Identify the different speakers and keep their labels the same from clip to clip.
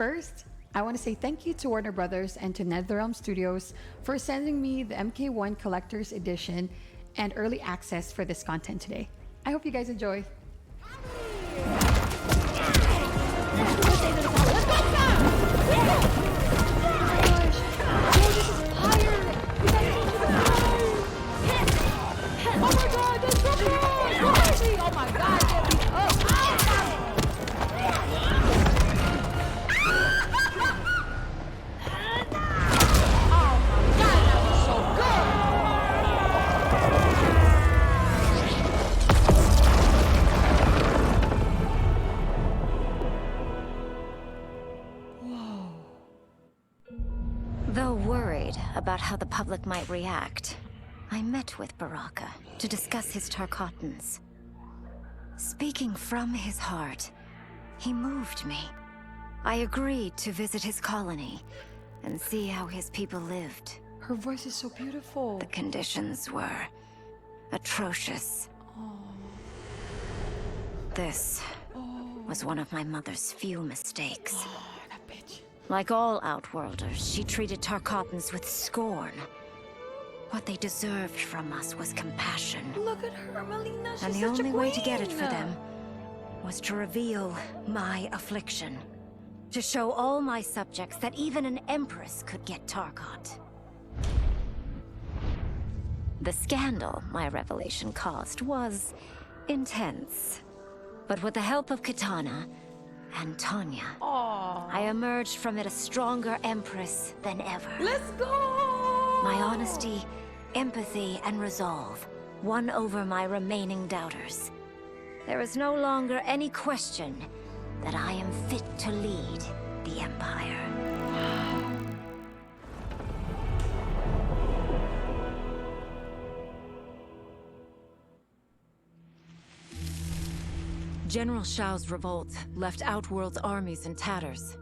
Speaker 1: First, I want to say thank you to Warner Brothers and to NetherRealm Studios for sending me the MK1 Collector's Edition and early access for this content today. I hope you guys enjoy.
Speaker 2: Though worried about how the public might react, I met with Baraka to discuss his Tarkatans. Speaking from his heart, he moved me. I agreed to visit his colony and see how his people lived.
Speaker 1: Her voice is so beautiful.
Speaker 2: The conditions were atrocious. This was one of my mother's few mistakes.
Speaker 1: That bitch.
Speaker 2: Like all Outworlders, she treated Tarkatans with scorn. What they deserved from us was compassion.
Speaker 1: Look at her, Mileena. She's
Speaker 2: And the
Speaker 1: such a
Speaker 2: only way to
Speaker 1: queen.
Speaker 2: get it for them was to reveal my affliction. To show all my subjects that even an empress could get Tarkat. The scandal my revelation caused was intense. But with the help of Kitana and Tanya, I emerged from it a stronger empress than ever.
Speaker 1: Let's go!
Speaker 2: My honesty, empathy, and resolve won over my remaining doubters. There is no longer any question that I am fit to lead the Empire.
Speaker 3: General Shao's revolt left Outworld's armies in tatters.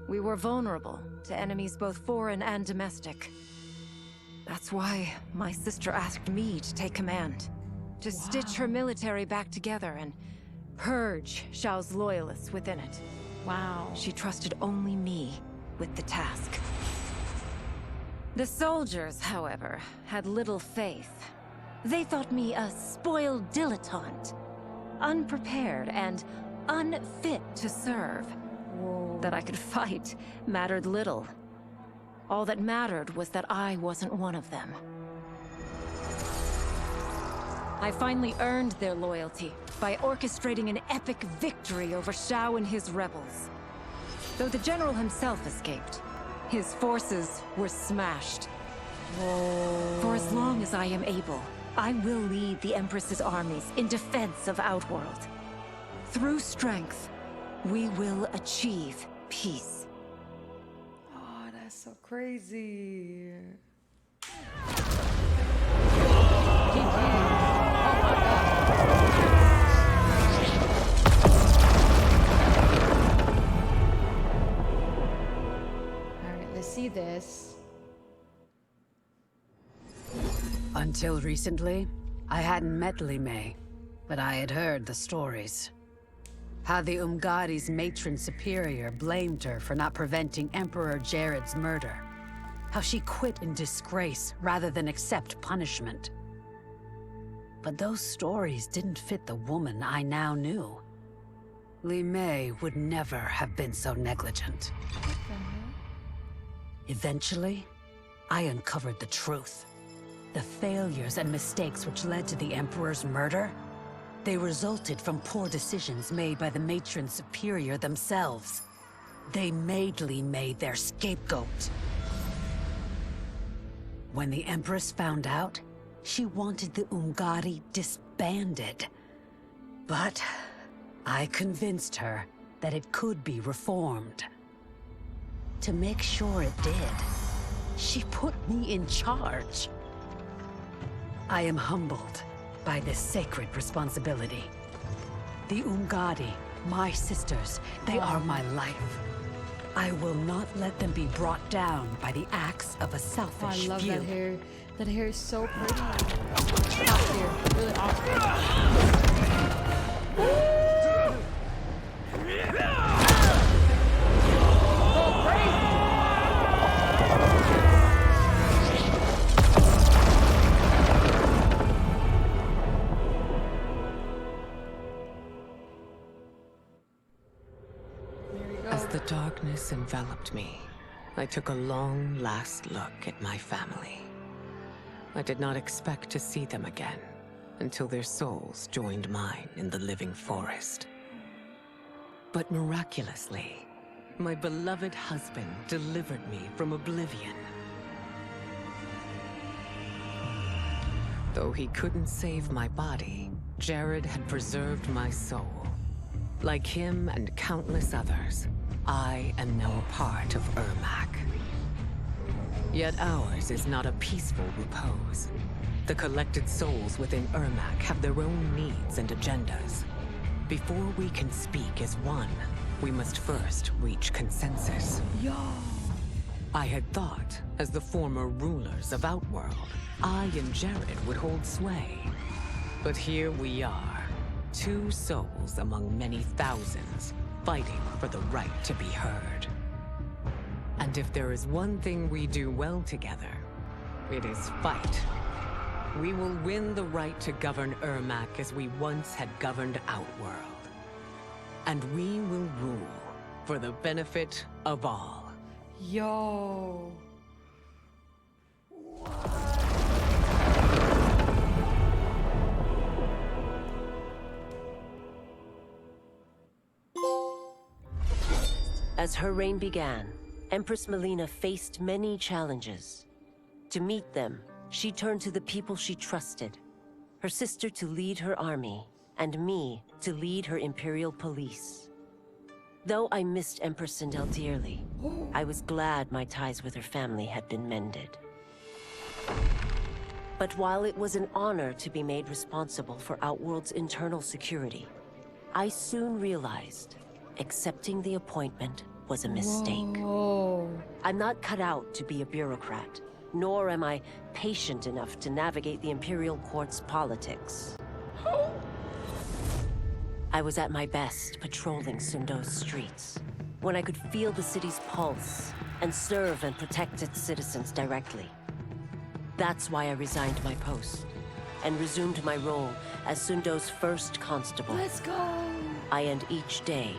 Speaker 3: We were vulnerable to enemies both foreign and domestic. That's why my sister asked me to take command. To stitch her military back together and purge Shao's loyalists within it.
Speaker 1: Wow.
Speaker 3: She trusted only me with the task. The soldiers, however, had little faith. They thought me a spoiled dilettante, unprepared and unfit to serve. That I could fight mattered little. All that mattered was that I wasn't one of them. I finally earned their loyalty by orchestrating an epic victory over Shao and his rebels. Though the general himself escaped, his forces were smashed. For as long as I am able, I will lead the Empress's armies in defense of Outworld. Through strength, we will achieve peace.
Speaker 1: Oh, that's so crazy. Alright, let's see this.
Speaker 4: Until recently, I hadn't met Limei, but I had heard the stories. How the Umgadi's matron superior blamed her for not preventing Emperor Jared's murder. How she quit in disgrace rather than accept punishment. But those stories didn't fit the woman I now knew. Limei would never have been so negligent. Eventually, I uncovered the truth. The failures and mistakes which led to the Emperor's murder, they resulted from poor decisions made by the matron superior themselves. They made Limei their scapegoat. When the Empress found out, she wanted the Umgadi disbanded. But I convinced her that it could be reformed. To make sure it did, she put me in charge. I am humbled by this sacred responsibility. The Umgadi, my sisters, they are my life. I will not let them be brought down by the acts of a
Speaker 1: Oh, I
Speaker 4: selfish
Speaker 1: love
Speaker 4: few.
Speaker 1: that hair. That hair is so pretty. Top tier. Really awesome.
Speaker 5: darkness enveloped me, I took a long last look at my family. I did not expect to see them again until their souls joined mine in the living forest. But miraculously, my beloved husband delivered me from oblivion. Though he couldn't save my body, Jared had preserved my soul. Like him and countless others, I am now a part of Ermac. Yet ours is not a peaceful repose. The collected souls within Ermac have their own needs and agendas. Before we can speak as one, we must first reach consensus.
Speaker 1: Yo!
Speaker 5: I had thought, as the former rulers of Outworld, I and Jared would hold sway. But here we are, two souls among many thousands, fighting for the right to be heard. And if there is one thing we do well together, it is fight. We will win the right to govern Ermac as we once had governed Outworld. And we will rule for the benefit of all.
Speaker 1: Yo!
Speaker 6: As her reign began, Empress Mileena faced many challenges. To meet them, she turned to the people she trusted. Her sister to lead her army, and me to lead her Imperial police. Though I missed Empress Sindel dearly, I was glad my ties with her family had been mended. But while it was an honor to be made responsible for Outworld's internal security, I soon realized accepting the appointment was a mistake.
Speaker 1: Whoa.
Speaker 6: I'm not cut out to be a bureaucrat, nor am I patient enough to navigate the Imperial Court's politics. I was at my best patrolling Sundo's streets, when I could feel the city's pulse and serve and protect its citizens directly. That's why I resigned my post and resumed my role as Sundo's first constable.
Speaker 1: Let's go!
Speaker 6: I end each day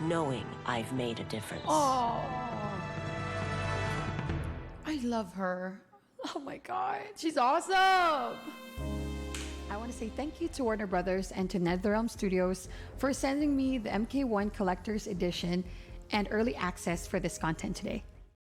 Speaker 6: knowing I've made a difference.
Speaker 1: Oh, I love her. Oh my God, she's awesome! I want to say thank you to Warner Brothers and to NetherRealm Studios for sending me the MK1 Collector's Edition and early access for this content today.